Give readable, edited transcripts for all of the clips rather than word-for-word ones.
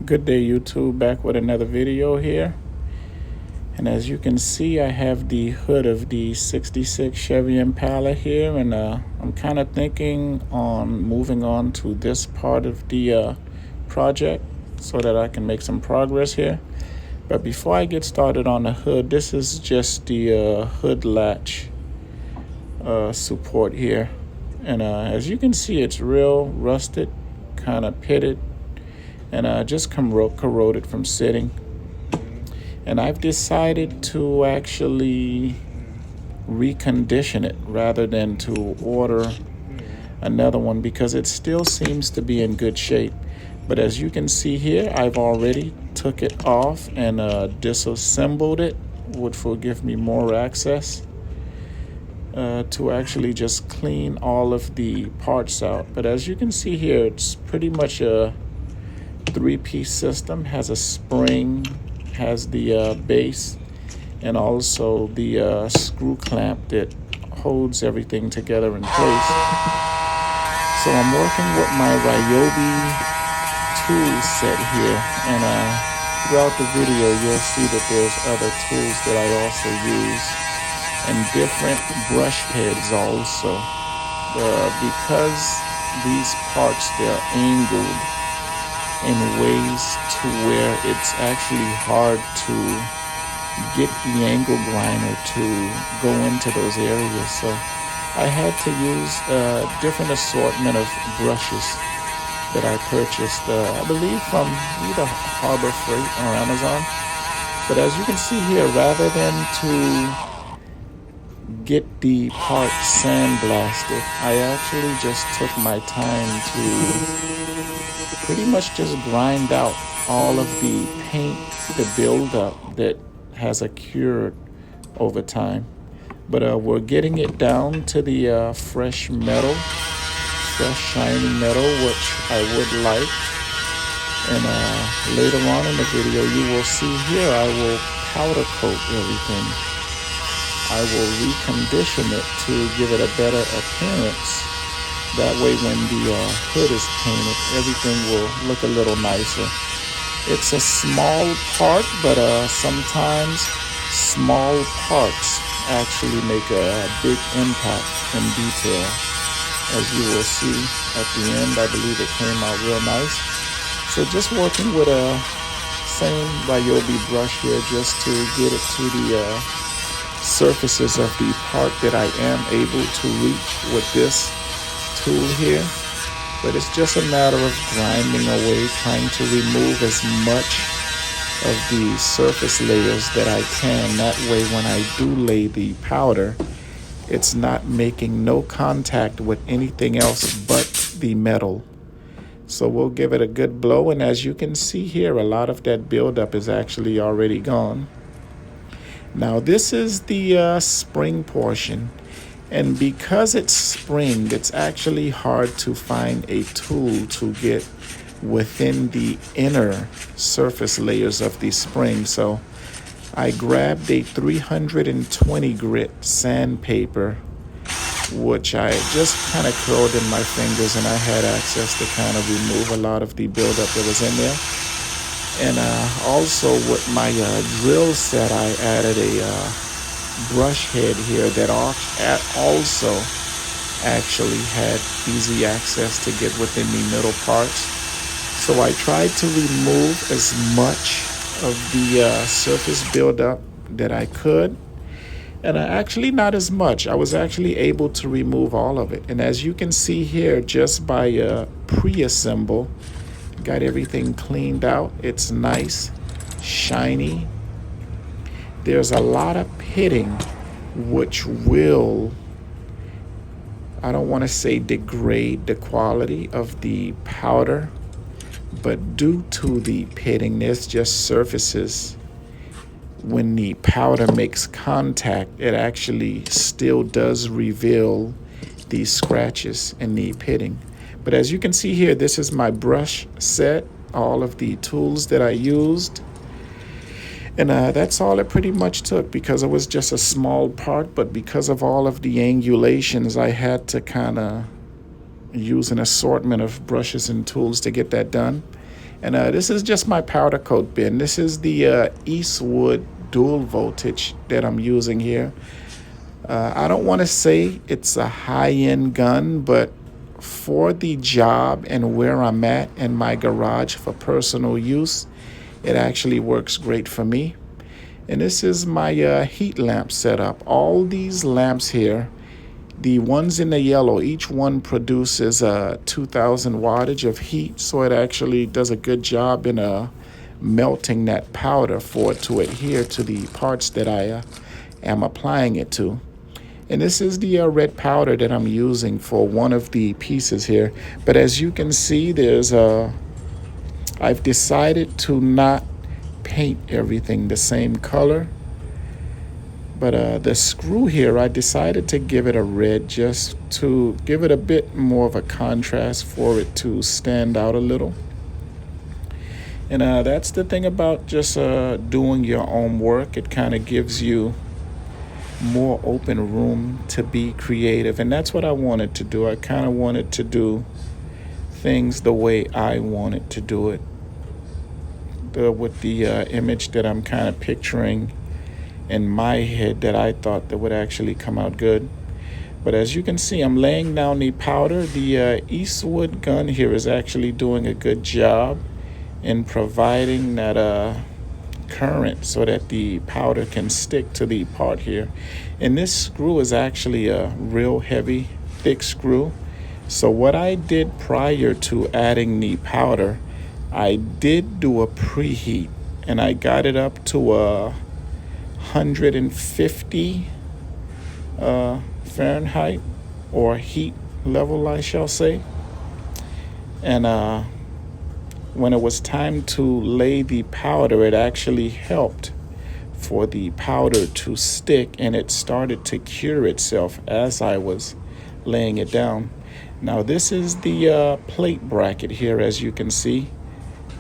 Good day, YouTube, back with another video here. And as you can see, I have the hood of the 66 Chevy Impala here, and I'm kind of thinking on moving on to this part of the project so that I can make some progress here. But before I get started on the hood, this is just the hood latch support here. And as you can see, it's real rusted, kind of pitted, and just corroded from sitting. And I've decided to actually recondition it rather than to order another one because it still seems to be in good shape. But as you can see here, I've already took it off and disassembled it, which will give me more access to actually just clean all of the parts out. But as you can see here, it's pretty much a three-piece system. Has a spring, has the base, and also the screw clamp that holds everything together in place. So I'm working with my Ryobi tool set here, and throughout the video you'll see that there's other tools that I also use, and different brush heads also, because these parts, they're angled in ways to where it's actually hard to get the angle grinder to go into those areas. So I had to use a different assortment of brushes that I purchased, I believe from either Harbor Freight or Amazon. But as you can see here, rather than to get the part sandblasted, I actually just took my time to pretty much just grind out all of the paint, the buildup that has occurred over time. But we're getting it down to the fresh metal, fresh shiny metal, which I would like. And later on in the video, you will see here, I will powder coat everything. I will recondition it to give it a better appearance. That way when the hood is painted, everything will look a little nicer. It's a small part, but sometimes small parts actually make a big impact in detail. As you will see at the end, I believe it came out real nice. So just working with a same Ryobi brush here just to get it to the surfaces of the part that I am able to reach with this tool here. But it's just a matter of grinding away, trying to remove as much of the surface layers that I can. That way when I do lay the powder, it's not making no contact with anything else but the metal. So we'll give it a good blow, and as you can see here, a lot of that buildup is actually already gone. Now this is the spring portion, and because it's spring, it's actually hard to find a tool to get within the inner surface layers of the spring. So I grabbed a 320 grit sandpaper, which I just kind of curled in my fingers, and I had access to kind of remove a lot of the buildup that was in there. And also with my drill set, I added a brush head here that also actually had easy access to get within the middle parts. So I tried to remove as much of the surface buildup that I could, and actually not as much. I was actually able to remove all of it. And as you can see here, just by pre-assemble, got everything cleaned out. It's nice, shiny. There's a lot of pitting, which will, I don't want to say degrade the quality of the powder, but due to the pitting, there's just surfaces. When the powder makes contact, it actually still does reveal these scratches and the pitting. But as you can see here, this is my brush set, all of the tools that I used. And that's all it pretty much took, because it was just a small part, but because of all of the angulations, I had to kind of use an assortment of brushes and tools to get that done. And this is just my powder coat bin. This is the Eastwood dual voltage that I'm using here. I don't want to say it's a high-end gun, but for the job and where I'm at in my garage for personal use, it actually works great for me. And this is my heat lamp setup. All these lamps here, the ones in the yellow, each one produces 2,000 wattage of heat, so it actually does a good job in melting that powder for it to adhere to the parts that I am applying it to. And this is the red powder that I'm using for one of the pieces here. But as you can see, I've decided to not paint everything the same color. But the screw here, I decided to give it a red just to give it a bit more of a contrast for it to stand out a little. And that's the thing about just doing your own work. It kind of gives you more open room to be creative. And that's what I wanted to do. I kind of wanted to do things the way I wanted to do it. With the image that I'm kind of picturing in my head that I thought that would actually come out good. But as you can see, I'm laying down the powder. The Eastwood gun here is actually doing a good job in providing that current so that the powder can stick to the part here. And this screw is actually a real heavy, thick screw. So what I did prior to adding the powder, I did do a preheat, and I got it up to 150 Fahrenheit, or heat level, I shall say. And when it was time to lay the powder, it actually helped for the powder to stick, and it started to cure itself as I was laying it down. Now this is the plate bracket here. As you can see,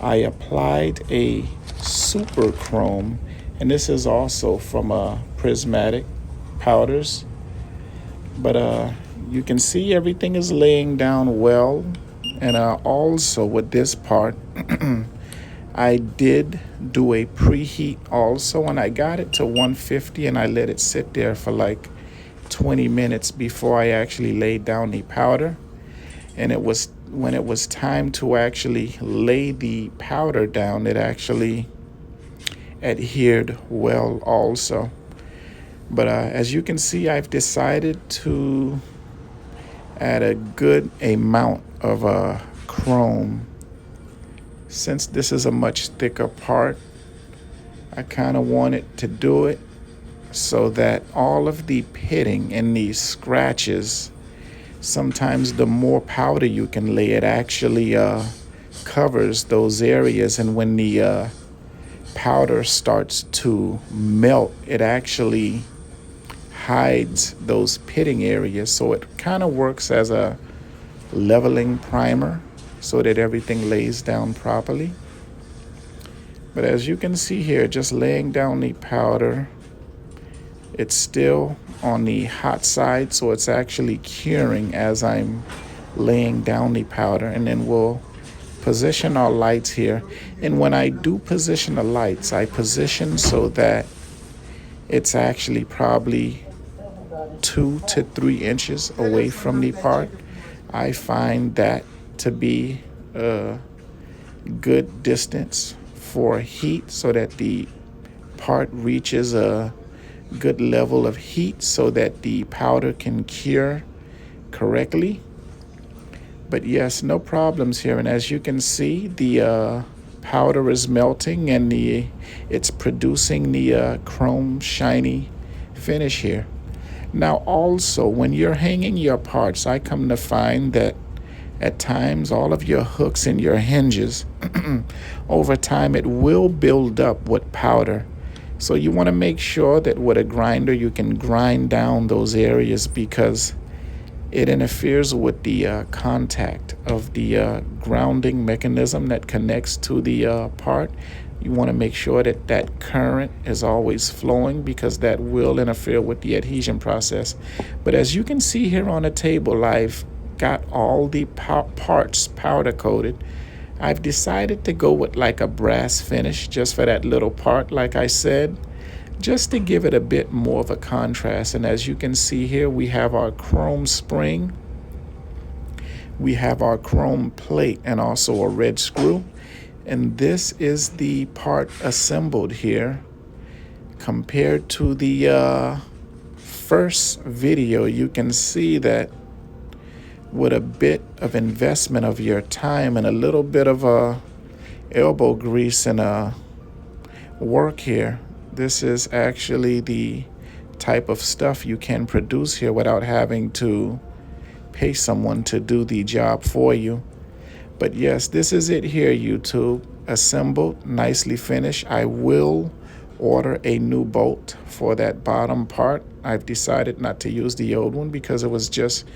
I applied a super chrome, and this is also from prismatic powders. But you can see everything is laying down well. And also with this part, I did do a preheat also, and I got it to 150, and I let it sit there for like 20 minutes before I actually laid down the powder. And it was when it was time to actually lay the powder down, it actually adhered well also. But as you can see, I've decided to add a good amount of chrome. Since this is a much thicker part, I kind of wanted to do it so that all of the pitting and the scratches, sometimes the more powder you can lay, it actually covers those areas. And when the powder starts to melt, it actually hides those pitting areas. So it kind of works as a leveling primer so that everything lays down properly. But as you can see here, just laying down the powder, it's still on the hot side, so it's actually curing as I'm laying down the powder. And then we'll position our lights here. And when I do position the lights, I position so that it's actually probably 2 to 3 inches away from the part. I find that to be a good distance for heat so that the part reaches a good level of heat so that the powder can cure correctly. But yes, no problems here. And as you can see, the powder is melting, and it's producing the chrome shiny finish here. Now also, when you're hanging your parts, I come to find that at times all of your hooks and your hinges, over time it will build up with powder. So you want to make sure that with a grinder you can grind down those areas, because it interferes with the contact of the grounding mechanism that connects to the part. You want to make sure that that current is always flowing, because that will interfere with the adhesion process. But as you can see here on the table, I've got all the parts powder coated. I've decided to go with like a brass finish just for that little part, like I said, just to give it a bit more of a contrast. And as you can see here, we have our chrome spring, we have our chrome plate, and also a red screw. And this is the part assembled here. Compared to the first video, you can see that with a bit of investment of your time and a little bit of elbow grease and work here, this is actually the type of stuff you can produce here without having to pay someone to do the job for you. But yes, this is it here, YouTube. Assembled, nicely finished. I will order a new bolt for that bottom part. I've decided not to use the old one because it was just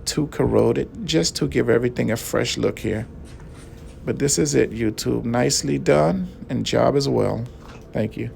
too corroded, just to give everything a fresh look here. But this is it, YouTube. Nicely done, and job as well. Thank you.